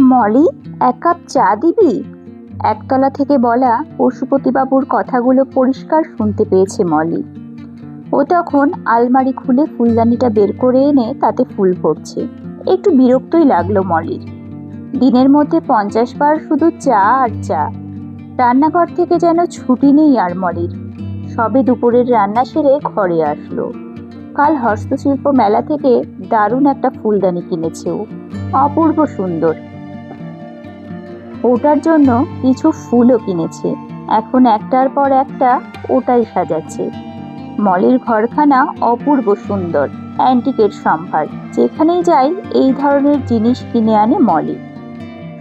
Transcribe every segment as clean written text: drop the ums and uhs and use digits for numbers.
মলি, এক কাপ চা দিবি? একতলা থেকে বলা পশুপতিবাবুর কথাগুলো পরিষ্কার শুনতে পেয়েছে মলি। ও তখন আলমারি খুলে ফুলদানিটা বের করে এনে তাতে ফুল ভরছে। একটু বিরক্তই লাগলো মলির। দিনের মধ্যে 50 বার শুধু চা আর চা। রান্নাঘর থেকে যেন ছুটি নেই আর মলির। সবে দুপুরের রান্না সেরে ঘরে আসলো। কাল হস্তশিল্প মেলা থেকে দারুণ একটা ফুলদানি কিনেছে ও, অপূর্ব সুন্দর। ওটার জন্য কিছু ফুলও কিনেছে। এখন একটার পর একটা ওটাই সাজাচ্ছে। মলের ঘরখানা অপূর্ব সুন্দর, অ্যান্টিকের সম্ভার। যেখানেই যাই এই ধরনের জিনিস কিনে আনে মলি।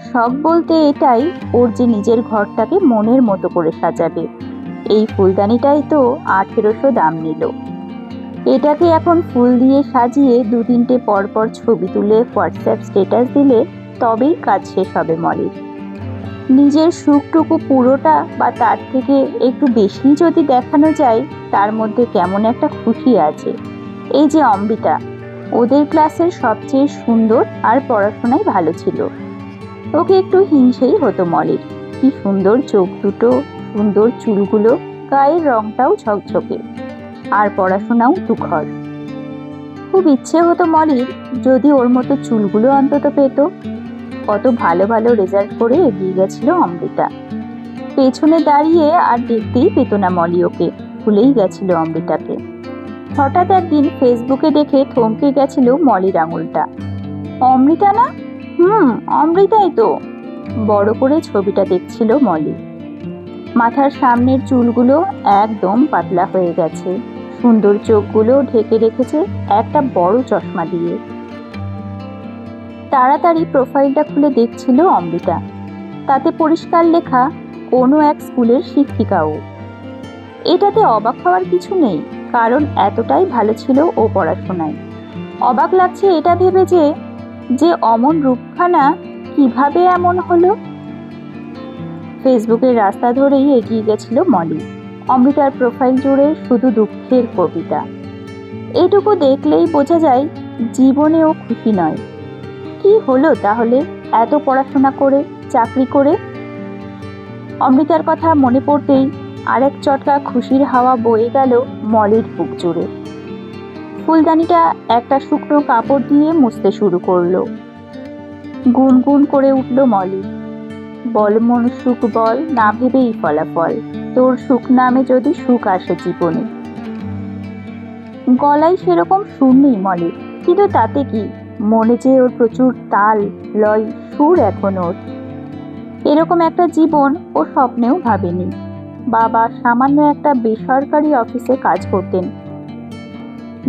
শখ বলতে এটাই, ওর যে নিজের ঘরটাকে মনের মতো করে সাজাবে। এই ফুলদানিটাই তো 1800 দাম নিল। এটাকে এখন ফুল দিয়ে সাজিয়ে 2-3টে পরপর ছবি তুলে হোয়াটসঅ্যাপ স্ট্যাটাস দিলে তবেই কাজ শেষ হবে মলির। নিজের সুখটুকু পুরোটা বা তার থেকে একটু বেশি যদি দেখানো যায়, তার মধ্যে কেমন একটা খুশি আছে। এই যে অমৃতা, ওদের ক্লাসের সবচেয়ে সুন্দর আর পড়াশোনায় ভালো ছিল। ওকে একটু হিংসেই হতো মলির। কি সুন্দর চোখ দুটো, সুন্দর চুলগুলো, গায়ের রংটাও ঝকঝকে, আর পড়াশোনাও তুখর। খুব ইচ্ছে হতো মলির যদি ওর মতো চুলগুলো অন্তত পেত। কত ভালো ভালো রেজাল্ট করে এগিয়ে গেছিল অমৃতা। পেছনে দাঁড়িয়ে আর দেখতেই পেত না মলি ওকে, ভুলেই গেছিল অমৃতাকে। হঠাৎ একদিন ফেসবুকে দেখে থমকে গেছিল মলির আঙুলটা। অমৃতা না? অমৃতাই তো। বড় করে ছবিটা দেখছিল মলি। মাথার সামনের চুলগুলো একদম পাতলা হয়ে গেছে, সুন্দর চোখগুলো ঢেকে রেখেছে একটা বড় চশমা দিয়ে। তাড়াতাড়ি প্রোফাইলটা খুলে দেখছিল অমৃতা। তাতে পরিষ্কার লেখা কোনো এক স্কুলের শিক্ষিকা ও। এটাতে অবাক হওয়ার কিছু নেই, কারণ এতটাই ভালো ছিল ও পড়াশোনায়। অবাক লাগছে এটা ভেবে যে যে অমন রূপখানা কিভাবে এমন হলো। ফেসবুকের রাস্তা ধরেই এগিয়ে গেছিল মলি। অমৃতার প্রোফাইল জুড়ে শুধু দুঃখের কবিতা। এটুকু দেখলেই বোঝা যায় জীবনেও খুশি নয়। কি হলো তাহলে এত পড়াশোনা করে, চাকরি করে? অমৃতার কথা মনে পড়তেই আরেক চটকা খুশির হাওয়া বয়ে গেল মলির বুক জুড়ে। ফুলদানিটা একটা শুকনো কাপড় দিয়ে মুছতে শুরু করলো। গুনগুন করে উঠল মলি। বল মন সুখ বল, না ভেবেই ফলাফল, তোর সুখ নামে যদি সুখ আসে জীবনে। গলায় সেরকম সুর নেই মলির, কিন্তু তাতে কি, মনে যে ওর প্রচুর তাল, লয়, সুর এখন ওর। এরকম একটা জীবন ও স্বপ্নেও ভাবেনি। বাবা সামান্য একটা বেসরকারি অফিসে কাজ করতেন।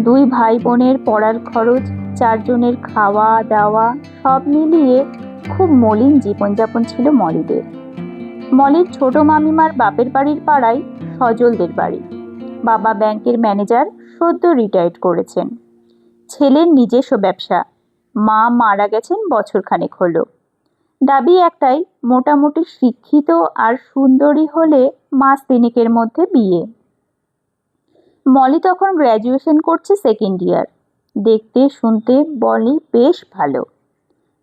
2 ভাই বোনের পড়ার খরচ, 4 জনের খাওয়া দাওয়া, সব মিলিয়ে খুব মলিন জীবনযাপন ছিল মলিদের। মলির ছোট মামিমার বাপের বাড়ির পাড়ায় সজলদের বাড়ি। বাবা ব্যাংকের ম্যানেজার, সদ্য রিটায়ার্ড করেছেন। ছেলের নিজস্ব ব্যবসা। মা মারা গেছেন বছরখানেক হলো। দাবি একটাই, মোটামুটি শিক্ষিত আর সুন্দরী হলে মাস 3 মধ্যে বিয়ে। মলি তখন গ্র্যাজুয়েশন করছে 2nd ইয়ার। দেখতে শুনতে মলি বেশ ভালো।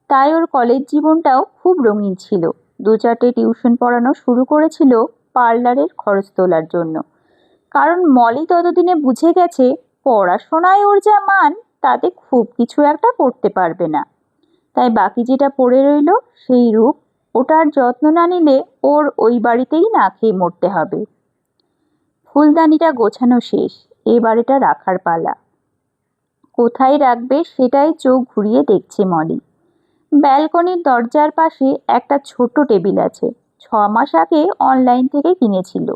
তাই ওর কলেজ জীবনটাও খুব রঙিন ছিল। 2-4টে টিউশন পড়ানো শুরু করেছিল পার্লারের খরচ তোলার জন্য। কারণ মলি ততদিনে বুঝে গেছে পড়াশোনায় ওর যা মান, তাতে খুব কিছু একটা করতে পারবে না। তাই বাকি যেটা পড়ে রইল সেই রূপ, ওটার যত্ন না নিলে ওর ওই বাড়িতেই না খেয়ে মরতে হবে। ফুলদানিটা গোছানো শেষ, এবার এটা রাখার পালা। কোথায় রাখবে সেটাই চোখ ঘুরিয়ে দেখছে মলি। ব্যালকনির দরজার পাশে একটা ছোট্ট টেবিল আছে। 6 মাস আগে অনলাইন থেকে কিনেছিল।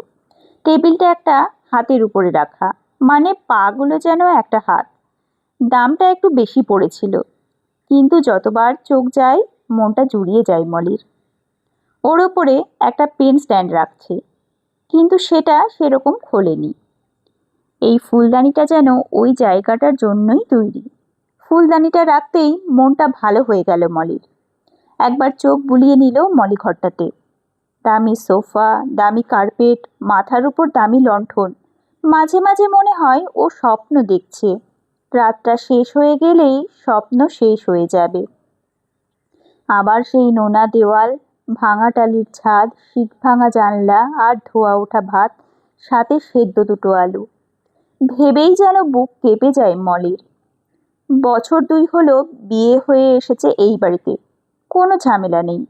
টেবিলটা একটা হাতের উপরে রাখা, মানে পাগুলো যেন একটা হাত। দামটা একটু বেশি পড়েছিল, কিন্তু যতবার চোখ যায় মনটা জুড়িয়ে যায় মলির। ওর ওপরে একটা পেন স্ট্যান্ড রাখছে, কিন্তু সেটা সেরকম খোলেনি। এই ফুলদানিটা যেন ওই জায়গাটার জন্যই তৈরি। ফুলদানিটা রাখতেই মনটা ভালো হয়ে গেল মলির। একবার চোখ বুলিয়ে নিল মলি ঘরটাতে। দামি সোফা, দামি কার্পেট, মাথার উপর দামি লণ্ঠন। মাঝে মাঝে মনে হয় ও স্বপ্ন দেখছে। রাতটা শেষ হয়ে গেলেই স্বপ্ন শেষ হয়ে যাবে। আবার সেই নোনা দেওয়াল, ভাঙা টালির ছাদ, শিক ভাঙা জানলা আর ধোয়া ওঠা ভাত, সাথে সেদ্ধ দুটো আলু। ভেবেই যেন বুক কেঁপে যায় মলির। বছর 2 হলো বিয়ে হয়ে এসেছে এই বাড়িতে। কোনো ঝামেলা নেই,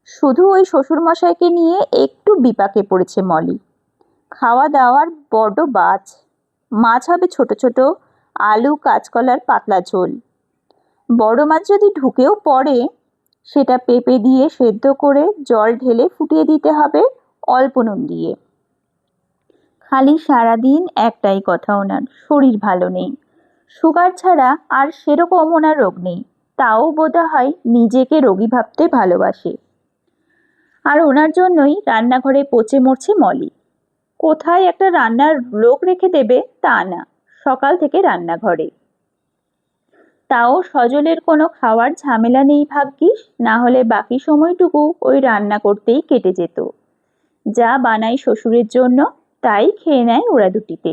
শুধু ওই শ্বশুরমশাইকে নিয়ে একটু বিপাকে পড়েছে মলি। খাওয়া দাওয়ার বড্ড বাজ। মাছ হবে ছোট ছোট, আলু কাঁচকলার পাতলা ঝোল। বড় মাছ যদি ঢুকেও পড়ে, সেটা পেঁপে দিয়ে সেদ্ধ করে জল ঢেলে ফুটিয়ে দিতে হবে অল্প নুন দিয়ে। খালি সারাদিন একটাই কথা, ওনার শরীর ভালো নেই। সুগার ছাড়া আর সেরকম ওনার রোগ নেই, তাও বোধহয় নিজেকে রোগী ভাবতে ভালোবাসে। আর ওনার জন্যই রান্নাঘরে পচে মরছে মলি। কোথায় একটা রান্নার লোক রেখে দেবে তা না, সকাল থেকে রান্নাঘরে। তাও সজলের কোনো খাওয়ার ঝামেলা নেই ভাগ্যিস, না হলে বাকি সময়টুকু ওই রান্না করতেই কেটে যেত। যা বানাই শ্বশুরের জন্য তাই খেয়ে নেয় ওরা দুটিতে।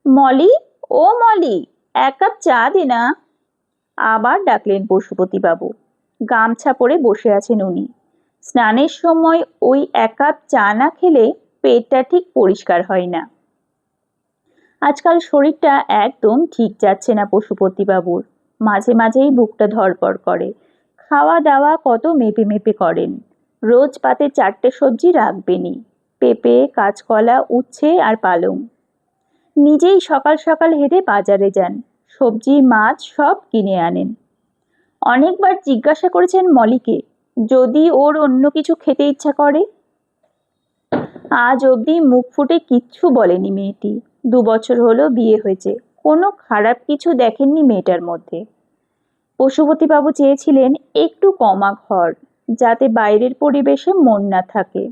মলি, ও মলি, 1 কাপ চা দে না। আবার ডাকলেন পশুপতিবাবু। গামছা পরে বসে আছেন উনি। স্নানের সময় ওই 1 কাপ চা না খেলে পেটটা ঠিক পরিষ্কার হয় না। আজকাল শরীরটা একদম ঠিক যাচ্ছে না পশুপতিবাবুর। মাঝে মাঝেই বুকটা ধড়পড় করে। খাওয়া দাওয়া কত মেপে মেপে করেন। রোজ পাতে 4টে সবজি রাখবেনই, পেঁপে, কাঁচকলা, উচ্ছে আর পালং। নিজেই সকাল সকাল হেঁটে বাজারে যান, সবজি মাছ সব কিনে আনেন। অনেকবার জিজ্ঞাসা করেছেন মলিকে, যদি ওর অন্য কিছু খেতে ইচ্ছা করে। আজ অবধি মুখ ফুটে কিচ্ছু বলেনি মেয়েটি। 2 বছর হলো বিয়ে হয়েছে, কোনো খারাপ কিছু দেখেননি মেয়েটার মধ্যে। পশুপতিবাবু চেয়েছিলেন একটু কমা ঘর, যাতে বাইরের পরিবেশে মন না থাকে,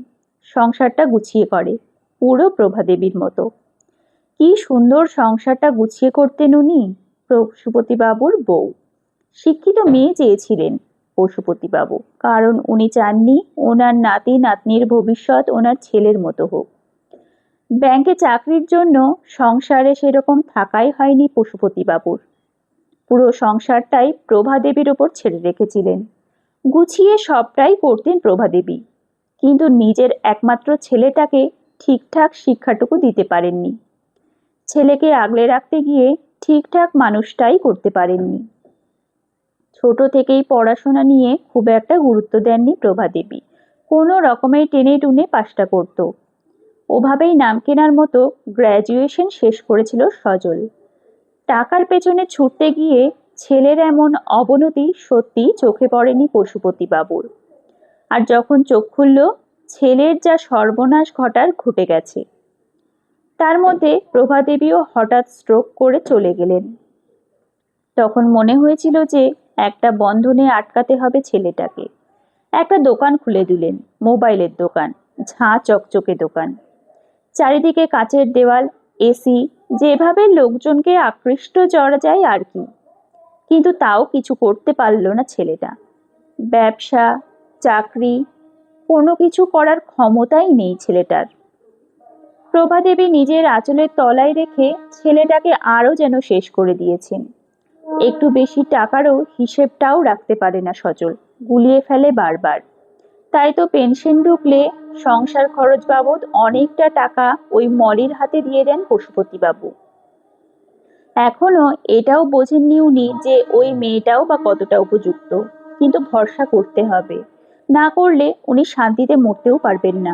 সংসারটা গুছিয়ে করে, পুরো প্রভাদেবীর মতো। কি সুন্দর সংসারটা গুছিয়ে করতেন উনি, পশুপতিবাবুর বউ। শিক্ষিত মেয়ে চেয়েছিলেন পশুপতিবাবু, কারণ উনি চাননি ওনার নাতি নাতনির ভবিষ্যৎ ওনার ছেলের মতো হোক। ব্যাংকে চাকরির জন্য সংসারে সেরকম থাকাই হয়নি পশুপতিবাবুর। পুরো সংসারটাই প্রভাদেবীর ওপর ছেড়ে রেখেছিলেন। গুছিয়ে সবটাই করতেন প্রভাদেবী, কিন্তু নিজের একমাত্র ছেলেটাকে ঠিকঠাক শিক্ষাটুকু দিতে পারেননি। ছেলেকে আগলে রাখতে গিয়ে ঠিকঠাক মানুষটাই করতে পারেননি। ছোট থেকেই পড়াশোনা নিয়ে খুব একটা গুরুত্ব দেননি প্রভাদেবী। কোনো রকমের টেনে টুনে পাশটা করত। ওভাবেই নাম কেনার মতো গ্র্যাজুয়েশন শেষ করেছিল সজল। টাকার পেছনে ছুটতে গিয়ে ছেলের এমন অবনতি সত্যি চোখে পড়েনি পশুপতিবাবুর। আর যখন চোখ খুলল, ছেলের যা সর্বনাশ ঘটার ঘটে গেছে। তার মধ্যে প্রভাদেবীও হঠাৎ স্ট্রোক করে চলে গেলেন। তখন মনে হয়েছিল যে একটা বন্ধনে আটকাতে হবে ছেলেটাকে। একটা দোকান খুলে দিলেন, মোবাইলের দোকান, ঝাঁ চকচকে দোকান। চারিদিকে কাঁচের দেওয়াল, এসি, যেভাবে লোকজনকে আকৃষ্ট করা যায় আর কি। কিন্তু তাও কিছু করতে পারল না ছেলেটা। ব্যবসা, চাকরি, কোনো কিছু করার ক্ষমতাই নেই ছেলেটার। প্রভাদেবী নিজের আঁচলের তলায় রেখে ছেলেটাকে আরো যেন শেষ করে দিয়েছেন। একটু বেশি টাকারও হিসেবটাও রাখতে পারে না সজল, গুলিয়ে ফেলে বারবার। তাই তো পেনশন ঢুকলে সংসার খরচ বাবদ অনেকটা টাকা ওই মলির হাতে দিয়ে দেন পশুপতিবাবু। এখনো এটাও বোঝেননি উনি যে ওই মেয়েটাও বা কতটা উপযুক্ত, কিন্তু ভরসা করতে হবে, না করলে উনি শান্তিতে মরতেও পারবেন না।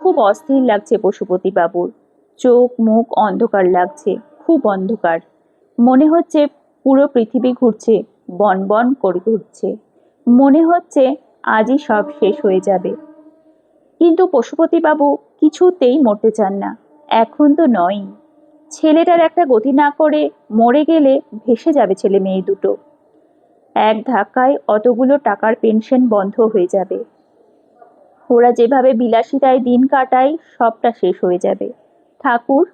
খুব অস্থির লাগছে পশুপতিবাবুর, চোখ মুখ অন্ধকার লাগছে, খুব অন্ধকার। মনে হচ্ছে পুরো পৃথিবী ঘুরছে, বন বন করে ঘুরছে। মনে হচ্ছে আজই সব শেষ হয়ে যাবে। কিন্তু পশুপতিবাবু কিছুতেই মরতে চান না, এখন তো নয়। ছেলেটার একটা গতি না করে মরে গেলে ভেসে যাবে ছেলে মেয়ে দুটো। এক ধাক্কায় অতগুলো টাকার পেনশন বন্ধ হয়ে যাবে। ওরা যেভাবে বিলাসিতায় দিন কাটায় সবটা শেষ হয়ে যাবে। ঠাকুর,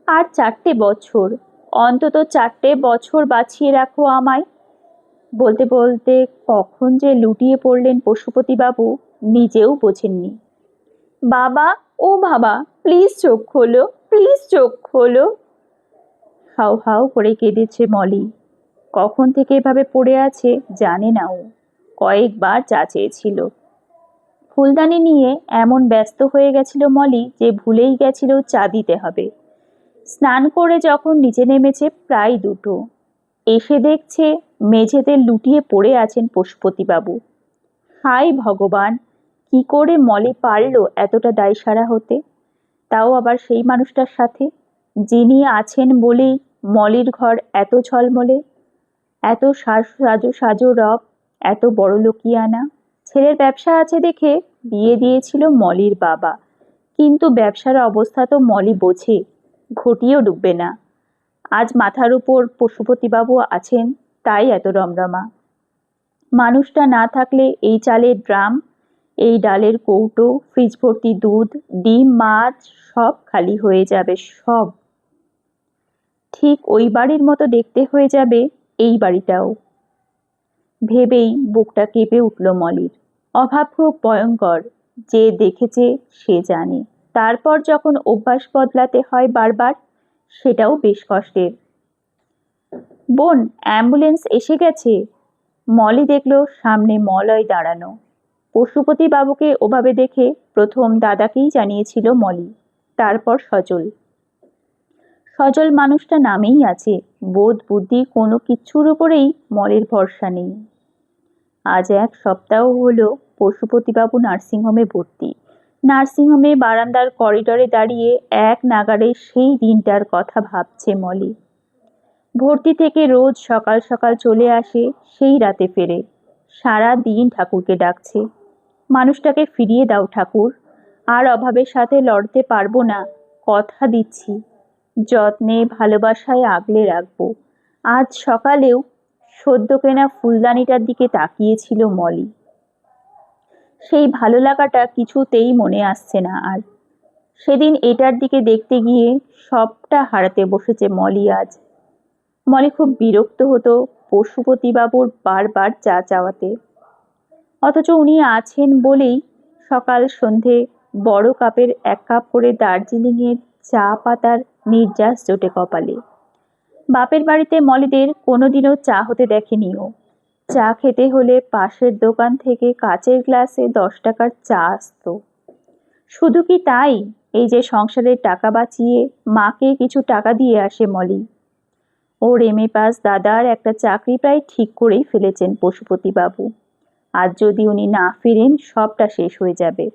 আর 4টে বছর, অন্তত 4টে বছর বাঁচিয়ে রাখো আমায়। বলতে বলতে কখন যে লুটিয়ে পড়লেন পশুপতিবাবু নিজেও বোঝেননি। বাবা, ও বাবা, প্লিজ চোখ খোলো, প্লিজ চোখ খোলো। হাউ হাউ করে কেঁদেছে মলি। কখন থেকে এভাবে পড়ে আছে জানে না ও। কয়েকবার চা চেয়েছিল। ফুলদানি নিয়ে এমন ব্যস্ত হয়ে গেছিল মলি যে ভুলেই গেছিল চা দিতে হবে। স্নান করে যখন নিচে নেমেছে প্রায় 2টো, এসে দেখছে মেঝেতে লুটিয়ে পড়ে আছেন পশুপতিবাবু। হায় ভগবান, কি করে মলি পারল এতটা দায়সারা হতে, তাও আবার সেই মানুষটার সাথে, যিনি আছেন বলেই মলির ঘর এত ঝলমলে, এত সাজো সাজো রব, এত বড় লোকিয়ানা। ছেলের ব্যবসা আছে দেখে বিয়ে দিয়েছিল মলির বাবা, কিন্তু ব্যবসার অবস্থা তো মলি বোঝে, ঘটিয়েও ডুববে না। আজ মাথার উপর পশুপতিবাবু আছেন তাই এত রমরমা। মানুষটা না থাকলে এই চালের ড্রাম, এই ডালের কৌটো, ফ্রিজ ভর্তি দুধ, ডিম, মাছ সব খালি হয়ে যাবে, সব। ঠিক ওই বাড়ির মতো দেখতে হয়ে যাবে এই বাড়িটাও। ভেবেই বুকটা কেঁপে উঠল মলির। অভাব খুব ভয়ঙ্কর, যে দেখেছে সে জানে। তারপর যখন অভ্যাস বদলাতে হয় বারবার, সেটাও বেশ কষ্টের। বোন, অ্যাম্বুলেন্স এসে গেছে। মলি দেখল সামনে মলয় দাঁড়ানো। পশুপতি বাবুকে ওভাবে দেখে প্রথম দাদাকেই জানিয়েছিল মলি, তারপর সজল। সজল মানুষটা নামেই আছে, বোধ বুদ্ধি কোনো কিচ্ছুর উপরেই মলের ভরসা নেই। আজ 1 সপ্তাহ হলো পশুপতিবাবু নার্সিংহোমে ভর্তি। নার্সিংহোমে বারান্দার করিডরে দাঁড়িয়ে এক নাগাড়ে সেই দিনটার কথা ভাবছে মলি। ভর্তি থেকে রোজ সকাল সকাল চলে আসে, সেই রাতে ফেরে। সারা দিন ঠাকুরকে ডাকছে, মানুষটাকে ফিরিয়ে দাও ঠাকুর, আর অভাবের সাথে লড়তে পারবো না, কথা দিচ্ছি, যত্নে ভালোবাসায় আগলে রাখবো। আজ সকালেও সদ্য কেনা ফুলদানিটার দিকে তাকিয়েছিল মলি। সেই ভালো লাগাটা কিছুতেই মনে আসছে না আর। সেদিন এটার দিকে দেখতে গিয়ে সবটা হারাতে বসেছে মলি আজ। মলি খুব বিরক্ত হতো পশুপতিবাবুর বারবার চা চাওয়াতে, অথচ উনি আছেন বলেই সকাল সন্ধে বড় কাপের 1 কাপ করে দার্জিলিংয়ের চা পাতার নির্যাস জোটে কপালে। বাপের বাড়িতে মলিদের কোনোদিনও চা হতে দেখেনি ও। চা খেতে হলে পাশের দোকান থেকে কাচের গ্লাসে 10 টাকার চা আসতো। শুধু কি তাই, এই যে সংসারের টাকা বাঁচিয়ে মাকে কিছু টাকা দিয়ে আসে মলি। ওর MA পাস দাদার একটা চাকরি প্রায় ঠিক করেই ফেলেছেন পশুপতিবাবু। আজ যদি উনি না ফিরেন সবটা শেষ হয়ে যাবে।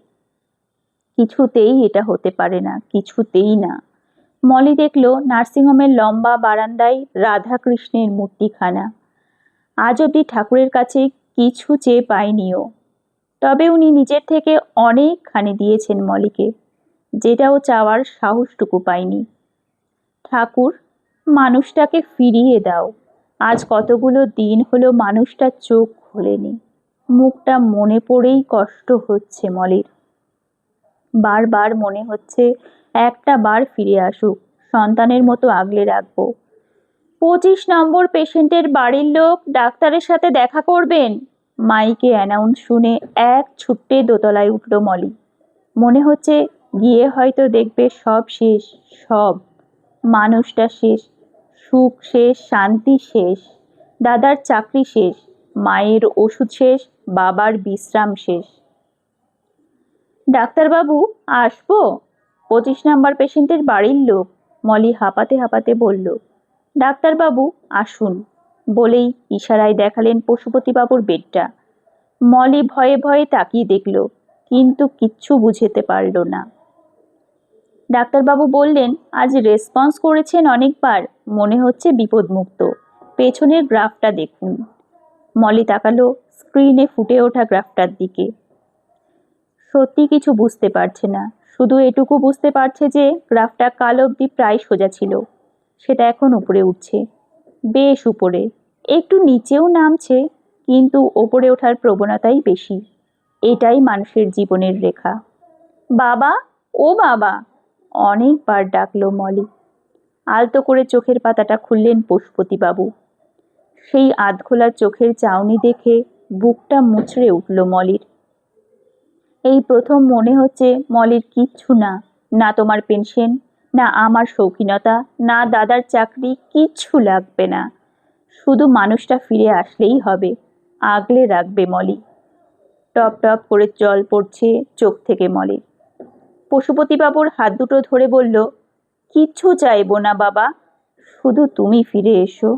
কিছুতেই এটা হতে পারে না, কিছুতেই না। মলি দেখল নার্সিংহোমের লম্বা বারান্দায় রাধা কৃষ্ণের মূর্তিখানা। আজ অব্দি ঠাকুরের কাছে কিছু চেয়ে পায়নি ও, তবে উনি নিজের থেকে অনেকখানি দিয়েছেন মলিকে, যেটা ও চাওয়ার সাহসটুকু পায়নি। ঠাকুর, মানুষটাকে ফিরিয়ে দাও। আজ কতগুলো দিন হলো মানুষটার চোখ খোলেনি। মুখটা মনে পড়েই কষ্ট হচ্ছে মলির। বারবার মনে হচ্ছে একটা বার ফিরে আসুক, সন্তানের মতো আগলে রাখবো। 25 নম্বর পেশেন্টের বাড়ির লোক ডাক্তারের সাথে দেখা করবেন, মাইকে অ্যানাউন্স শুনে এক ছুট্টে দোতলায় উঠল মলি। মনে হচ্ছে গিয়ে হয়তো দেখবে সব শেষ, সব। মানুষটা শেষ, সুখ শেষ, শান্তি শেষ, দাদার চাকরি শেষ, মায়ের ওষুধ শেষ, বাবার বিশ্রাম শেষ। ডাক্তারবাবু, আসবো? 25 নম্বর পেশেন্টের বাড়ির লোক, মলি হাঁপাতে হাঁপাতে বলল। ডাক্তারবাবু আসুন বলেই ইশারায় দেখালেন পশুপতিবাবুর বেডটা। মলি ভয়ে ভয়ে তাকিয়ে দেখল, কিন্তু কিচ্ছু বুঝতে পারল না। ডাক্তারবাবু বললেন, আজ রেসপন্স করেছেন অনেকবার, মনে হচ্ছে বিপদমুক্ত। পেছনের গ্রাফটা দেখুন। মলি তাকালো স্ক্রিনে ফুটে ওঠা গ্রাফটার দিকে। সত্যি কিছু বুঝতে পারছে না, শুধু এটুকু বুঝতে পারছে যে গ্রাফটা কাল অবধি প্রায় সোজা ছিল, সেটা এখন উপরে উঠছে, বেশ উপরে, একটু নিচেও নামছে, কিন্তু ওপরে ওঠার প্রবণতাই বেশি। এটাই মানুষের জীবনের রেখা। বাবা, ও বাবা, অনেকবার ডাকলো মলি। আলতো করে চোখের পাতাটা খুললেন পশুপতিবাবু। সেই আধখোলা চোখের চাউনি দেখে বুকটা মুচড়ে উঠল মলির। এই প্রথম মনে হচ্ছে মলির কিচ্ছু না, না তোমার পেনশন, না আমার শৌখিনতা, না দাদার চাকরি, কিচ্ছু লাগবে না, শুধু মানুষটা ফিরে আসলেই হবে। আগলে রাখবে মলি। টপ টপ করে জল পড়ছে চোখ থেকে মলির। পশুপতিবাবুর হাত দুটো ধরে বলল, কিচ্ছু চাইবো না বাবা, শুধু তুমি ফিরে এসো।